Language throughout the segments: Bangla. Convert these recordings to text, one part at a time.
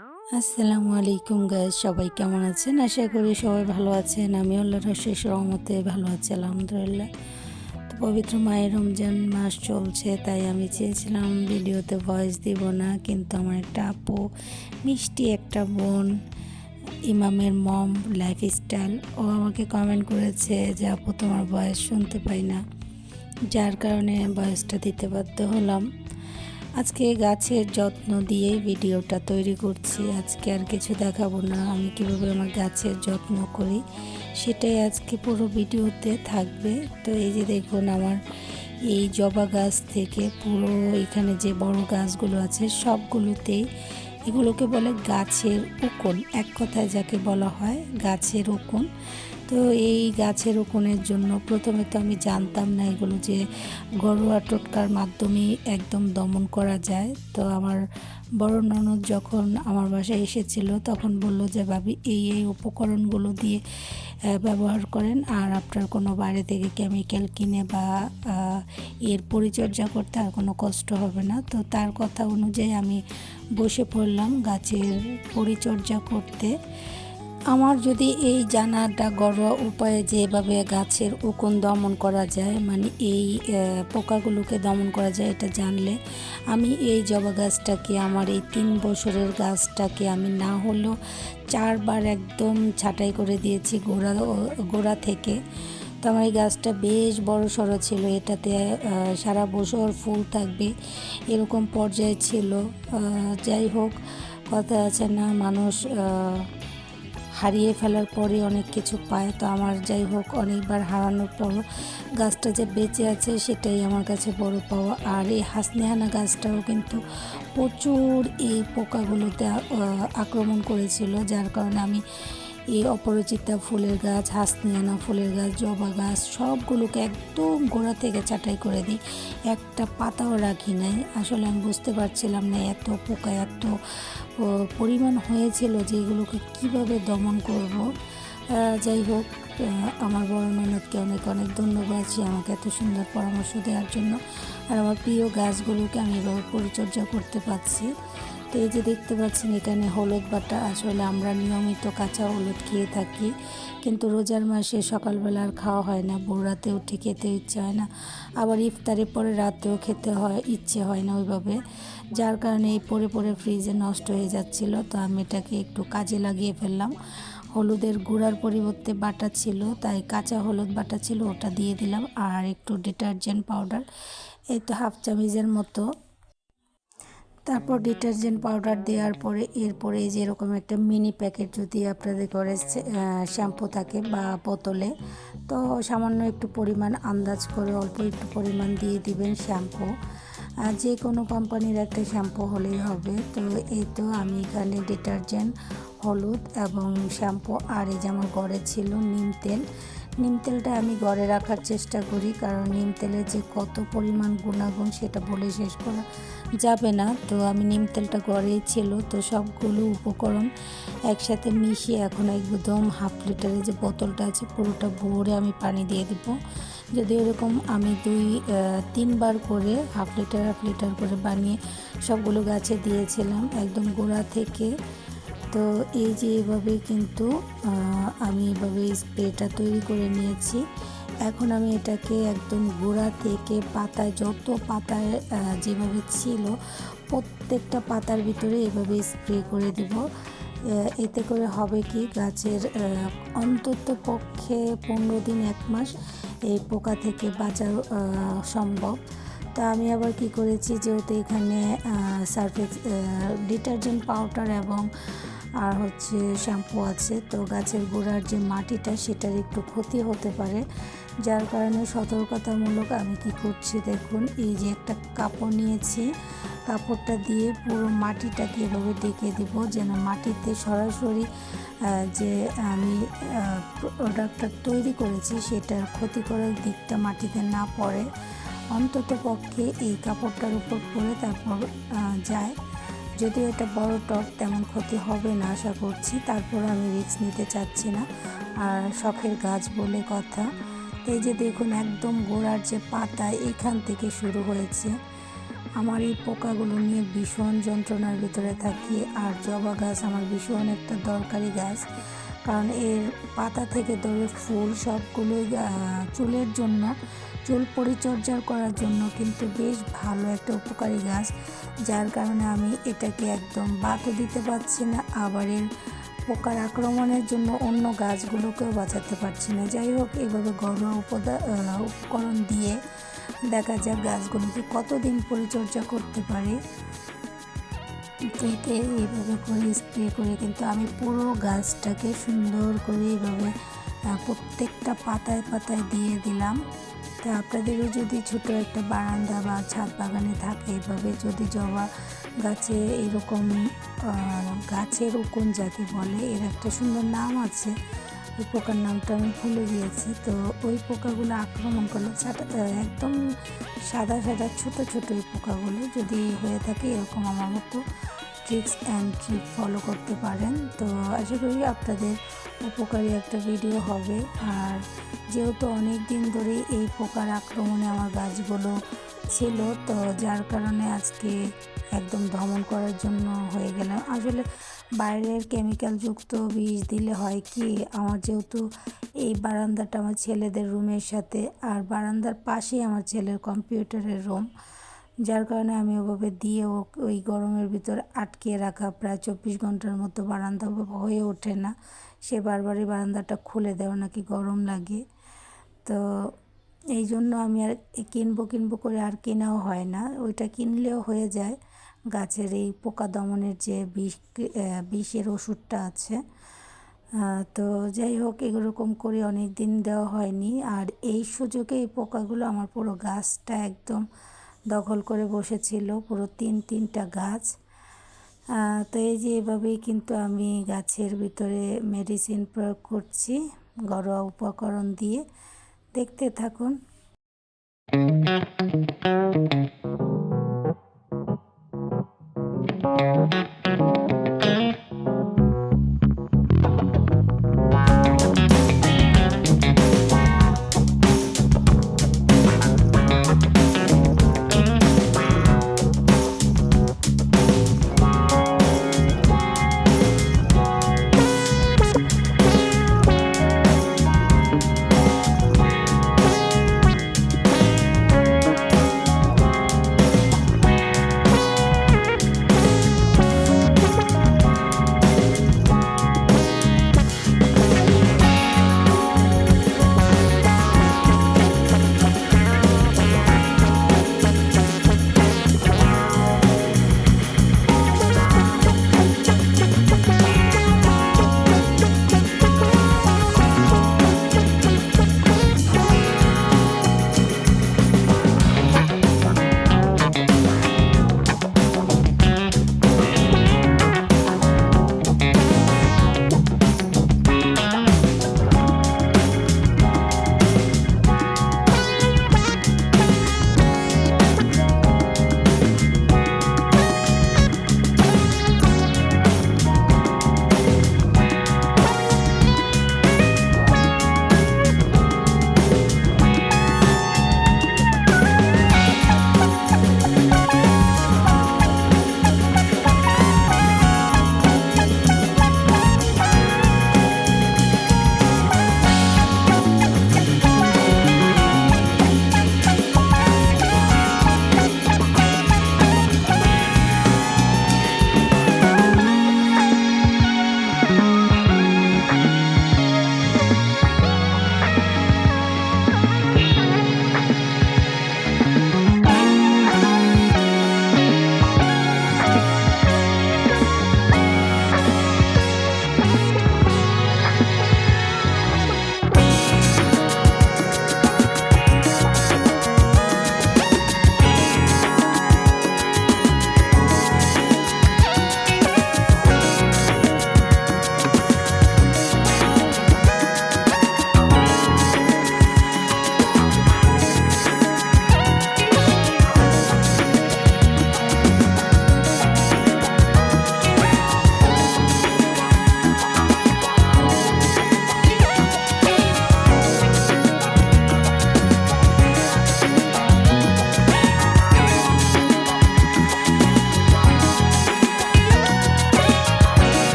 আসসালামু আলাইকুম গাইস, সবাই কেমন আছেন? আশা করি সবাই ভালো আছেন। আমি আল্লাহর অশেষ রহমতে ভালো আছি, আলহামদুলিল্লাহ। তো পবিত্র মাহে রমজান মাস চলছে, তাই আমি চেয়েছিলাম ভিডিওতে ভয়েস দিব না, কিন্তু আমার একটা আপু, মিষ্টি একটা বোন, ইমামের মম লাইফস্টাইল, ও আমাকে কমেন্ট করেছে যে আপু তোমার ভয়েস শুনতে পাই না, যার কারণে ভয়েসটা দিতে বাধ্য হলাম। আজকে গাছের যত্ন দিয়েই ভিডিওটা তৈরি করছি। আজকে আর কিছু দেখাবো না, আমি কীভাবে আমার গাছের যত্ন করি সেটাই আজকে পুরো ভিডিওতে থাকবে। তো এই যে দেখুন, আমার এই জবা গাছ থেকে পুরো এখানে যে বড় গাছগুলো আছে সবগুলোতেই, এগুলোকে বলে গাছের উকুন, এক কথায় যাকে বলা হয় গাছের উকুন। তো এই গাছের উকুনের জন্য প্রথমে তো আমি জানতাম না এগুলো যে ঘরোয়া টোটকার মাধ্যমে একদম দমন করা যায়। তো আমার বড় ননদ যখন আমার বাসায় এসেছিল তখন বলল যে ভাবি এই উপকরণগুলো দিয়ে ব্যবহার করেন, আর আপনার কোনো বাইরে থেকে কেমিক্যাল কিনে বা এর পরিচর্যা করতে আর কোনো কষ্ট হবে না। তো তার কথা অনুযায়ী আমি বসে পড়লাম গাছের পরিচর্যা করতে। আমার যদি এই জানাটা ঘরোয়া উপায়ে যেভাবে গাছের উকুন দমন করা যায়, মানে এই পোকাগুলোকে দমন করা যায়, এটা জানলে আমি এই জবা গাছটাকে, আমার এই 3 বছরের গাছটাকে আমি না হলেও 4 বার একদম ছাঁটাই করে দিয়েছি গোড়া থেকে। তো আমার এই গাছটা বেশ বড় সড়ো ছিল, এটাতে সারা বছর ফুল থাকবে এরকম পর্যায়ে ছিল। যাই হোক, কথা আছে না, মানুষ হারিয়ে ফেলার পরে অনেক কিছু পায়। তো আমার যাই হোক, অনেকবার হারানোর পর গাছটা যে বেঁচে আছে সেটাই আমার কাছে বড় পাওয়া। আর এই হাসনেহানা গাছটাও কিন্তু প্রচুর এই পোকাগুলোতে আক্রমণ করেছিল, যার কারণে আমি এই অপরাজিতা ফুলের গাছ, হাসনেহানা ফুলের গাছ, জবা গাছ সবগুলোকে একদম গোড়া থেকে ছাঁটাই করে দিই, একটা পাতাও রাখি নাই। আসলে আমি বুঝতে পারছিলাম না এত পোকা এত পরিমাণ হয়েছিল যে এগুলোকে কীভাবে দমন করব। যাই হোক, আমার বড় ননদকে অনেক অনেক ধন্যবাদ, সে আমাকে এত সুন্দর পরামর্শ দেওয়ার জন্য। আর আমার প্রিয় গাছগুলোকে আমি এভাবে পরিচর্যা করতে পারছি। তো এই যে দেখতে পাচ্ছেন এখানে হলুদ বাটা, আসলে আমরা নিয়মিত কাঁচা হলুদ খেয়ে থাকি, কিন্তু রোজার মাসে সকালবেলা আর খাওয়া হয় না, ভোর রাতে উঠে খেতে ইচ্ছে হয় না, আবার ইফতারের পরে রাতেও খেতে হয়, ইচ্ছে হয় না ওইভাবে, যার কারণে এই পরে পরে ফ্রিজে নষ্ট হয়ে যাচ্ছিল। তো আমি এটাকে একটু কাজে লাগিয়ে ফেললাম। হলুদের গুঁড়ার পরিবর্তে বাটা ছিল, তাই কাঁচা হলুদ বাটা ছিল ওটা দিয়ে দিলাম, আর একটু ডিটারজেন্ট পাউডার, এই তো হাফ চামচের মতো। তারপর ডিটারজেন্ট পাউডার দেওয়ার পরে এরপরে এই যে এরকম একটা মিনি প্যাকেট যদি আপনাদের ঘরে শ্যাম্পু থাকে বা বোতলে, তো সামান্য একটু পরিমাণ আন্দাজ করে অল্প একটু পরিমাণ দিয়ে দিবেন শ্যাম্পু। যে কোনো কোম্পানির একটা শ্যাম্পু হলেই হবে। তো এই তো আমি এখানে ডিটারজেন্ট, হলুদ এবং শ্যাম্পু, আর এই যে আমার ঘরে ছিল নিম তেলটা আমি ঘরে রাখার চেষ্টা করি, কারণ নিম তেলের যে কত পরিমাণ গুণাগুণ সেটা বলে শেষ করা যাবে না। তো আমি নিম তেলটা ঘরেই ছিল, তো সবগুলো উপকরণ একসাথে মিশিয়ে এখন একদম হাফ লিটারের যে বোতলটা আছে পুরোটা ভরে আমি পানি দিয়ে দিব। যদি এরকম আমি 2-3 বার করে হাফ লিটার করে বানিয়ে সবগুলো গাছে দিয়েছিলাম একদম গোড়া থেকে। তো এই যে এভাবে কিন্তু আমি এভাবে স্প্রেটা তৈরি করে নিয়েছি। এখন আমি এটাকে একদম গোড়া থেকে পাতায়, যত পাতায় যেভাবে ছিল প্রত্যেকটা পাতার ভিতরে এভাবে স্প্রে করে দেব। এতে করে হবে কি, গাছের অন্তত পক্ষে 15 দিন 1 মাস এই পোকা থেকে বাঁচা সম্ভব। তা আমি আবার কি করেছি, যেহেতু এখানে সার্ফেক্স ডিটারজেন্ট পাউডার এবং আর হচ্ছে শ্যাম্পু আছে, তো গাছের গোড়ার যে মাটিটা সেটার একটু ক্ষতি হতে পারে, যার কারণে সতর্কতামূলক আমি কি করছি দেখুন, এই যে একটা কাপড় নিয়েছি, কাপড়টা দিয়ে পুরো মাটিটাকে এভাবে ঢেকে দেব, যেন মাটিতে সরাসরি যে আমি প্রোডাক্টটা তৈরি করেছি সেটার ক্ষতিকর দিকটা মাটিতে না পড়ে, অন্তত পক্ষে এই কাপড়টার উপর পরে তারপর যায়। যদিও এটা বড় টব, তেমন ক্ষতি হবে না আশা করছি, তারপর আমি রিস্ক নিতে চাচ্ছি না, আর শখের গাছ বলে কথা। এই যে দেখুন একদম গোড়ার যে পাতা এখান থেকে শুরু হয়েছে, আমার এই পোকাগুলো নিয়ে ভীষণ যন্ত্রণার ভিতরে থাকি। আর জবা গাছ আমার ভীষণ একটা দরকারি গাছ, কারণ এর পাতা থেকে ধরে ফুল সবগুলোই চুলের জন্য, চুল পরিচর্যা করার জন্য কিন্তু বেশ ভালো একটা উপকারী গাছ। যার কারণে আমি এটাকে একদম বাদও দিতে পারছি না, আবার এর পোকার আক্রমণের জন্য অন্য গাছগুলোকেও বাঁচাতে পারছি না। যাই হোক, এইভাবে ঘরোয়া উপকরণ দিয়ে দেখা যাক গাছগুলোকে কতদিন পরিচর্যা করতে পারি। এতে এইভাবে করে স্প্রে করে কিন্তু আমি পুরো গাছটাকে সুন্দর করে এইভাবে প্রত্যেকটা পাতায় পাতায় দিয়ে দিলাম। তা আপনাদেরও যদি ছোট একটা বারান্দা বা ছাদ বাগানে থাকে, এভাবে যদি জবা গাছে এরকম গাছের উকুন যাকে বলে, এর একটা সুন্দর নাম আছে, ওই পোকার নামটা আমি ভুলে গিয়েছি। তো ওই পোকাগুলো আক্রমণ করলে একদম সাদা সাদা ছোট ছোট এই পোকাগুলো যদি হয়ে থাকে, এরকম আমার মতো ট্রিক্স অ্যান্ড ট্রিক ফলো করতে পারেন। তো আশা করি আপনাদের উপকারী একটা ভিডিও হবে। আর যেহেতু অনেক দিন ধরে এই পোকার আক্রমণে আমার গাছগুলো ছিল, তো যার কারণে আজকে একদম দমন করার জন্য হয়ে গেলাম। আসলে বাইরের কেমিক্যালযুক্ত বিষ দিলে হয় কি, আমার যেহেতু এই বারান্দাটা আমার ছেলেদের রুমের সাথে, আর বারান্দার পাশেই আমার ছেলের কম্পিউটারের রুম, যার কারণে আমি ওভাবে দিয়ে ওই গরমের ভিতর আটকে রাখা প্রায় 24 ঘন্টার মতো বারান্দা হয়ে ওঠে না। সে বারবারই বারান্দাটা খুলে দেওয়া, নাকি গরম লাগে। তো এই জন্য আমি আর কিনবো করে আর কেনাও হয় না, ওইটা কিনলেও হয়ে যায় গাছের এই পোকা দমনের যে বিষের ওষুধটা আছে। তো যাই হোক, এরকম করে অনেক দিন দেওয়া হয়নি, আর এই সুযোগে এই পোকাগুলো আমার পুরো গাছটা একদম দখল করে বসেছিল, পুরো তিনটা গাছ। তো এই যে এভাবেই কিন্তু আমি গাছের ভিতরে মেডিসিন প্রয়োগ করছি ঘরোয়া উপকরণ দিয়ে। দেখতে থাকুন।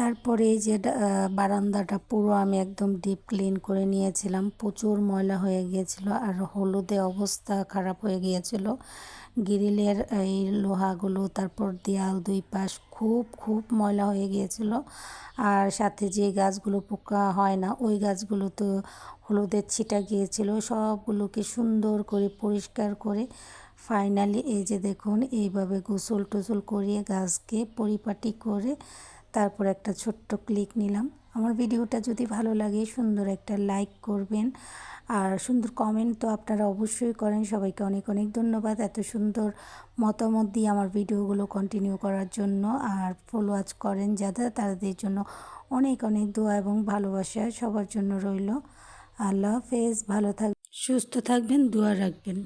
তারপরে এই যে বারান্দাটা পুরো আমি একদম ডিপ ক্লিন করে নিয়েছিলাম। প্রচুর ময়লা হয়ে গিয়েছিল আর হলুদে অবস্থা খারাপ হয়ে গিয়েছিল। গ্রিলের এই লোহাগুলো, তারপর দেয়াল দুই পাশ খুব খুব ময়লা হয়ে গিয়েছিল। আর সাথে যে গাছগুলো পোকা হয় না, ওই গাছগুলো তো হলুদের ছিটা গিয়েছিল। সবগুলোকে সুন্দর করে পরিষ্কার করে ফাইনালি এই যে দেখুন এইভাবে গোসল টোসল করিয়ে গাছকে পরিপাটি করে তারপর একটা ছোট্ট ক্লিক নিলাম। আমার ভিডিওটা যদি ভালো লাগে সুন্দর একটা লাইক করবেন, আর সুন্দর কমেন্ট তো আপনারা অবশ্যই করেন। সবাইকে অনেক অনেক ধন্যবাদ এত সুন্দর মতামত দিয়ে আমার ভিডিওগুলো কন্টিনিউ করার জন্য। আর ফলোয়াজ করেন যারা, তাদের জন্য অনেক অনেক দোয়া এবং ভালোবাসা সবার জন্য রইল। আল্লাহ হাফেজ, ভালো থাকবেন, সুস্থ থাকবেন, দোয়া রাখবেন।